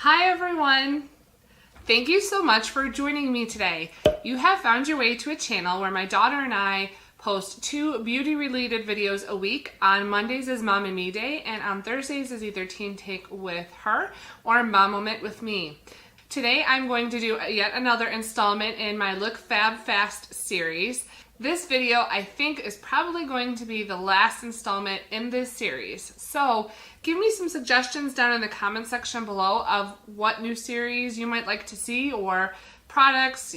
Hi everyone! Thank you so much for joining me today. You have found your way to a channel where my daughter and I post 2 beauty related videos a week. On Mondays is Mom and Me Day, and on Thursdays is either Teen Take with her or Mom Moment with me. Today I'm going to do yet another installment in my Look Fab Fast series. This video I think is probably going to be the last installment in this series. So give me some suggestions down in the comment section below of what new series you might like to see or products,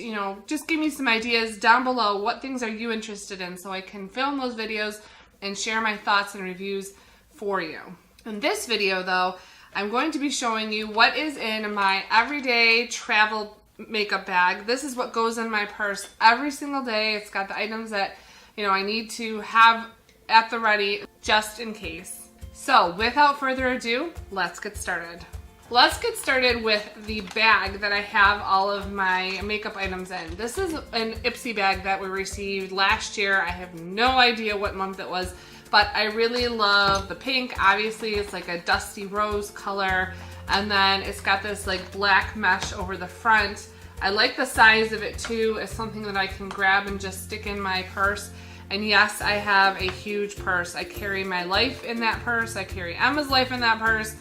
just give me some ideas down below. What things are you interested in so I can film those videos and share my thoughts and reviews for you. In this video though, I'm going to be showing you what is in my everyday travel makeup bag. This is what goes in my purse every single day. It's got the items that I need to have at the ready just in case. So without further ado, let's get started. Let's get started with the bag that I have all of my makeup items in. This is an Ipsy bag that we received last year. I have no idea what month it was, but I really love the pink. Obviously it's like a dusty rose color, and then it's got this like black mesh over the front. I like the size of it too. It's something that I can grab and just stick in my purse. And yes, I have a huge purse. I carry my life in that purse. I carry Emma's life in that purse.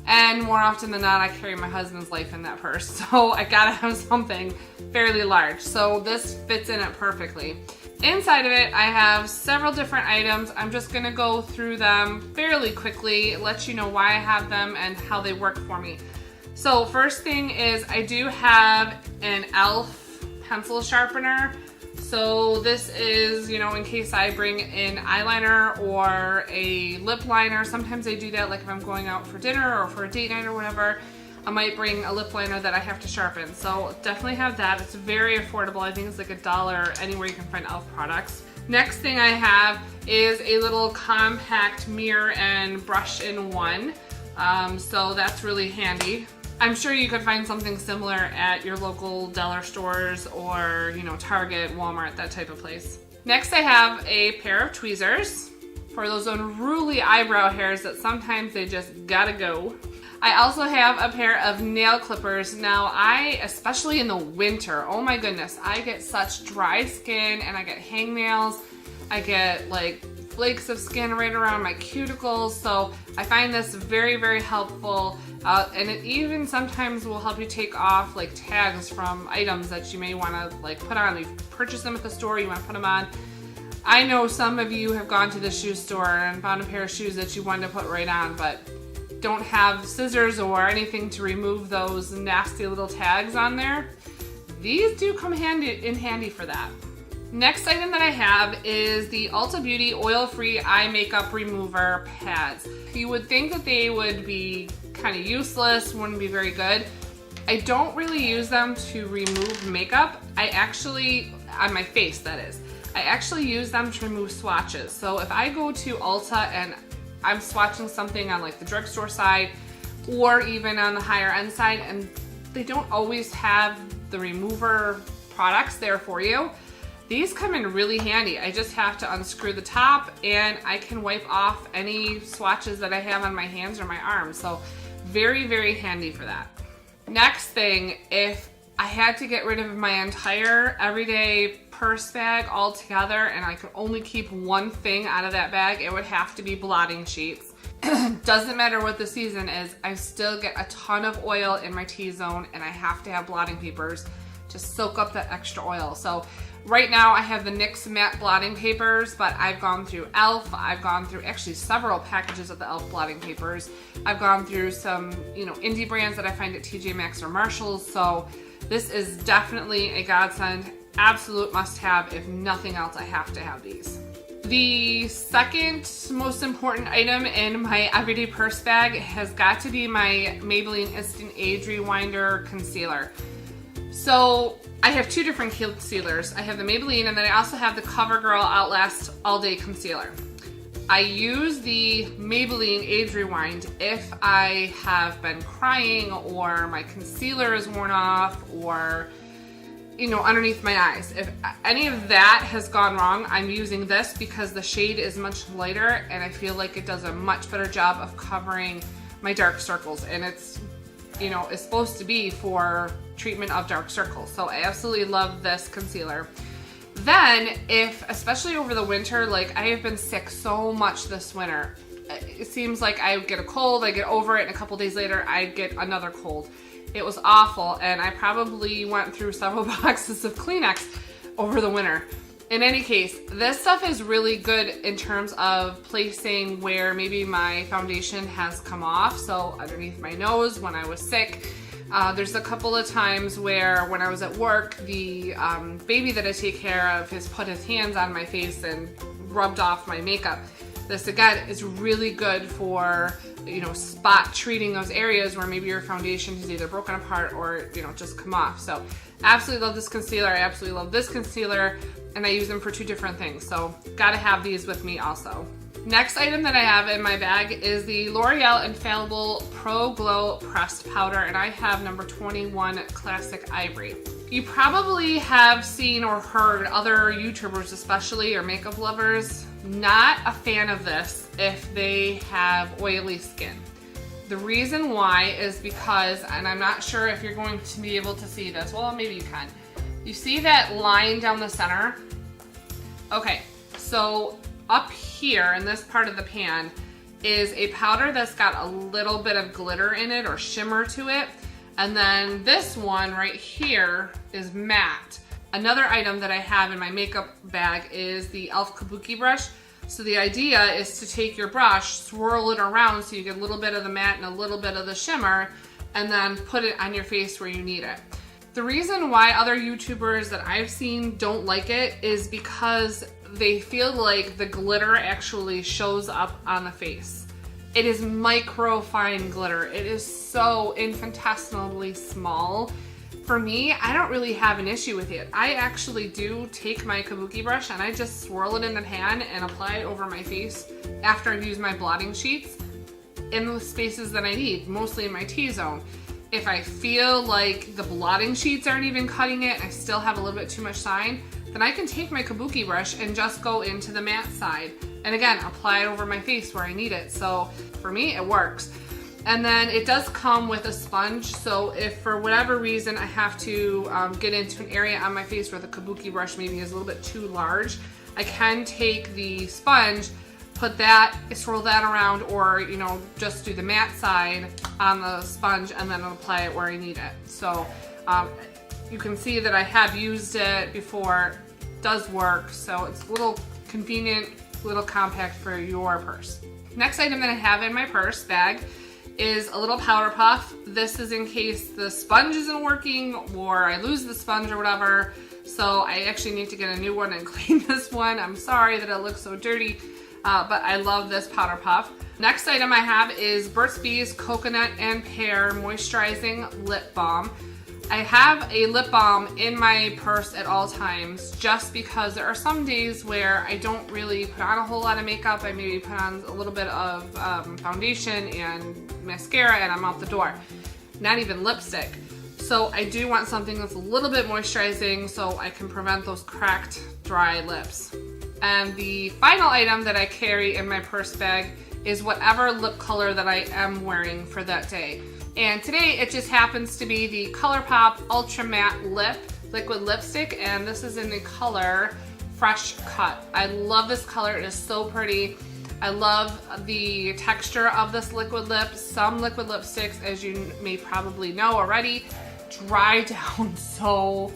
And more often than not, I carry my husband's life in that purse. So I gotta have something fairly large. So this fits in it perfectly. Inside of it, I have several different items. I'm just gonna go through them fairly quickly, let you know why I have them and how they work for me. So first thing is I do have an e.l.f. pencil sharpener. So this is, in case I bring in eyeliner or a lip liner. Sometimes I do that, like if I'm going out for dinner or for a date night or whatever, I might bring a lip liner that I have to sharpen. So definitely have that. It's very affordable. I think it's like $1 anywhere you can find e.l.f. products. Next thing I have is a little compact mirror and brush in one. So that's really handy. I'm sure you could find something similar at your local dollar stores or, Target, Walmart, that type of place. Next I have a pair of tweezers for those unruly eyebrow hairs that sometimes they just gotta go. I also have a pair of nail clippers. Now especially in the winter, oh my goodness, I get such dry skin and I get hangnails. I get like flakes of skin right around my cuticles. So I find this very, very helpful. And it even sometimes will help you take off like tags from items that you may want to like put on. You purchase them at the store, you want to put them on. I know some of you have gone to the shoe store and found a pair of shoes that you wanted to put right on, but don't have scissors or anything to remove those nasty little tags on there. These do come in handy for that. Next item that I have is the Ulta Beauty Oil-Free Eye Makeup Remover Pads. You would think that they would be kind of useless, wouldn't be very good. I don't really use them to remove makeup. On my face that is. I actually use them to remove swatches. So if I go to Ulta and I'm swatching something on like the drugstore side or even on the higher end side, and they don't always have the remover products there for you, these come in really handy. I just have to unscrew the top and I can wipe off any swatches that I have on my hands or my arms. So very, very handy for that. Next thing, if I had to get rid of my entire everyday purse bag altogether and I could only keep one thing out of that bag, it would have to be blotting sheets. Doesn't matter what the season is, I still get a ton of oil in my T-zone and I have to have blotting papers to soak up that extra oil. So right now I have the NYX matte blotting papers, but I've gone through e.l.f. I've gone through actually several packages of the e.l.f. blotting papers. I've gone through some, indie brands that I find at TJ Maxx or Marshalls. So this is definitely a godsend, absolute must-have. If nothing else, I have to have these. The second most important item in my everyday purse bag has got to be my Maybelline Instant Age Rewinder Concealer. So I have 2 different concealers. I have the Maybelline and then I also have the CoverGirl Outlast All Day Concealer. I use the Maybelline Age Rewind if I have been crying or my concealer is worn off or underneath my eyes. If any of that has gone wrong, I'm using this because the shade is much lighter and I feel like it does a much better job of covering my dark circles, and it's you know, is supposed to be for treatment of dark circles. So I absolutely love this concealer. Then especially over the winter, like I have been sick so much this winter. It seems like I get a cold, I get over it, and a couple days later I get another cold. It was awful, and I probably went through several boxes of Kleenex over the winter. In any case, this stuff is really good in terms of placing where maybe my foundation has come off. So underneath my nose when I was sick. There's a couple of times where when I was at work, the baby that I take care of has put his hands on my face and rubbed off my makeup. This again is really good for, you know, spot treating those areas where maybe your foundation has either broken apart or, you know, just come off. So absolutely love this concealer. I absolutely love this concealer, and I use them for 2 different things. So gotta have these with me also. Next item that I have in my bag is the L'Oreal Infallible Pro Glow Pressed Powder, and I have number 21 Classic Ivory. You probably have seen or heard other YouTubers especially, or makeup lovers, not a fan of this if they have oily skin. The reason why is because, and I'm not sure if you're going to be able to see this, well maybe you can. You see that line down the center? Okay, so up here in this part of the pan is a powder that's got a little bit of glitter in it or shimmer to it. And then this one right here is matte. Another item that I have in my makeup bag is the e.l.f. Kabuki brush. So the idea is to take your brush, swirl it around so you get a little bit of the matte and a little bit of the shimmer, and then put it on your face where you need it. The reason why other YouTubers that I've seen don't like it is because they feel like the glitter actually shows up on the face. It is micro fine glitter. It is so infinitesimally small. For me, I don't really have an issue with it. I actually do take my Kabuki brush and I just swirl it in the pan and apply it over my face after I've used my blotting sheets in the spaces that I need, mostly in my T-zone. If I feel like the blotting sheets aren't even cutting it and I still have a little bit too much shine, then I can take my Kabuki brush and just go into the matte side. And again, apply it over my face where I need it. So for me, it works. And then it does come with a sponge, so if for whatever reason I have to get into an area on my face where the Kabuki brush maybe is a little bit too large, I can take the sponge, put that, swirl that around, or you know, just do the matte side on the sponge and then apply it where I need it. So you can see that I have used it before. It does work, so it's a little convenient, little compact for your purse. Next item that I have in my purse bag is a little powder puff. This is in case the sponge isn't working or I lose the sponge or whatever. So I actually need to get a new one and clean this one. I'm sorry that it looks so dirty, but I love this powder puff. Next item I have is Burt's Bees Coconut and Pear Moisturizing Lip Balm. I have a lip balm in my purse at all times just because there are some days where I don't really put on a whole lot of makeup. I maybe put on a little bit of foundation and mascara and I'm out the door. Not even lipstick. So I do want something that's a little bit moisturizing so I can prevent those cracked, dry lips. And the final item that I carry in my purse bag is whatever lip color that I am wearing for that day. And today it just happens to be the ColourPop Ultra Matte Lip liquid lipstick, and this is in the color Fresh Cut. I love this color. It is so pretty. I love the texture of this liquid lip. Some liquid lipsticks, as you may probably know already, dry down so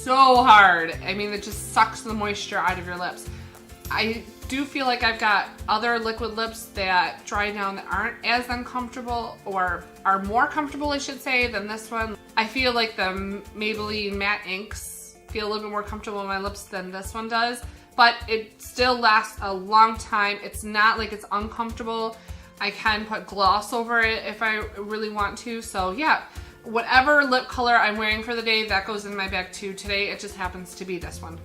hard. I mean, it just sucks the moisture out of your lips. I do feel like I've got other liquid lips that dry down that aren't as uncomfortable, or are more comfortable I should say, than this one. I feel like the Maybelline matte inks feel a little bit more comfortable on my lips than this one does, but it still lasts a long time. It's not like it's uncomfortable. I can put gloss over it if I really want to. So yeah, whatever lip color I'm wearing for the day, that goes in my bag too. Today it just happens to be this one.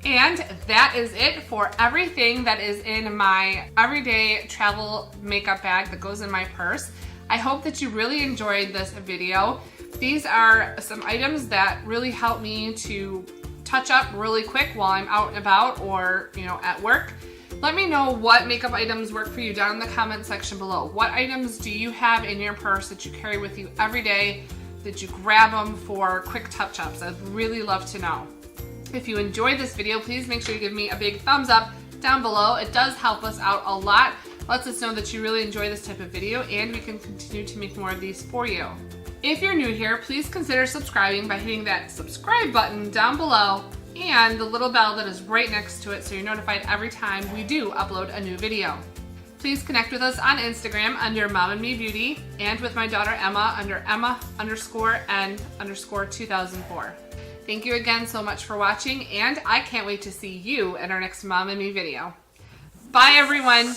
And that is it for everything that is in my everyday travel makeup bag that goes in my purse. I hope that you really enjoyed this video. These are some items that really help me to touch up really quick while I'm out and about or, you know, at work. Let me know what makeup items work for you down in the comment section below. What items do you have in your purse that you carry with you every day, that you grab them for quick touch-ups? I'd really love to know. If you enjoyed this video, please make sure you give me a big thumbs up down below. It does help us out a lot. Lets us know that you really enjoy this type of video, and we can continue to make more of these for you. If you're new here, please consider subscribing by hitting that subscribe button down below and the little bell that is right next to it so you're notified every time we do upload a new video. Please connect with us on Instagram under MomNMeBeauty and with my daughter Emma under Emma_N_2004. Thank you again so much for watching, and I can't wait to see you in our next Mom and Me video. Bye everyone!